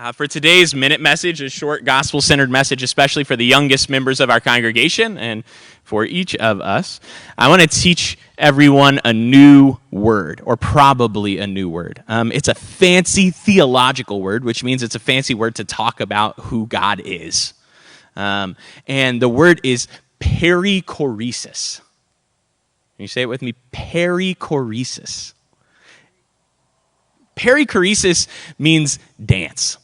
For today's minute message, a short gospel-centered message, especially for the youngest members of our congregation and for each of us, I want to teach everyone a new word, or probably a new word. It's a fancy theological word, which means it's a fancy word to talk about who God is. And the word is perichoresis. Can you say it with me? Perichoresis. Perichoresis means dance.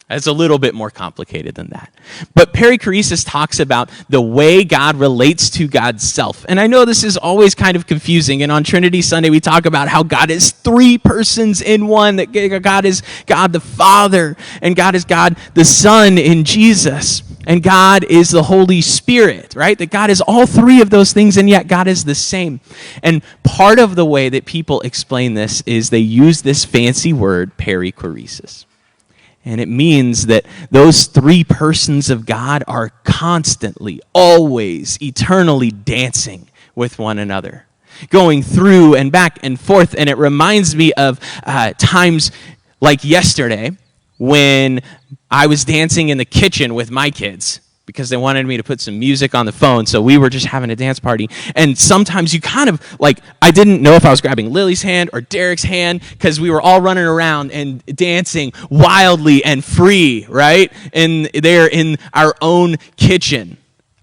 It's a little bit more complicated than that. But perichoresis talks about the way God relates to God's self. And I know this is always kind of confusing. And on Trinity Sunday, we talk about how God is three persons in one, that God is God the Father, and God is God the Son in Jesus, and God is the Holy Spirit, right? That God is all three of those things, and yet God is the same. And part of the way that people explain this is they use this fancy word, perichoresis. And it means that those three persons of God are constantly, always, eternally dancing with one another, going through and back and forth. And it reminds me of times like yesterday when I was dancing in the kitchen with my kids because they wanted me to put some music on the phone, so we were just having a dance party. And sometimes you kind of, I didn't know if I was grabbing Lily's hand or Derek's hand because we were all running around and dancing wildly and free, right? And there in our own kitchen.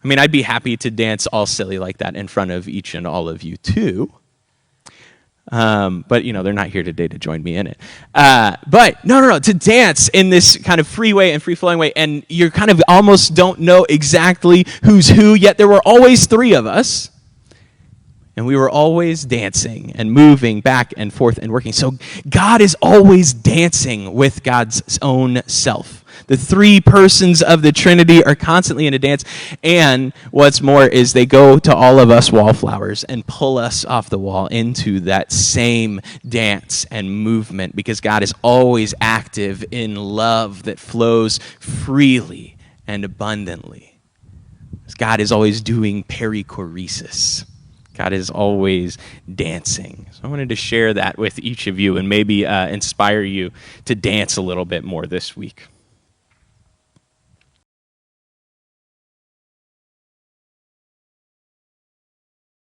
I mean, I'd be happy to dance all silly like that in front of each and all of you too. But, they're not here today to join me in it. But no, to dance in this kind of free way and free-flowing way, and you kind of almost don't know exactly who's who, yet there were always three of us, and we were always dancing and moving back and forth and working. So God is always dancing with God's own self. The three persons of the Trinity are constantly in a dance, and what's more is they go to all of us wallflowers and pull us off the wall into that same dance and movement, because God is always active in love that flows freely and abundantly. God is always doing perichoresis. God is always dancing. So I wanted to share that with each of you and maybe inspire you to dance a little bit more this week.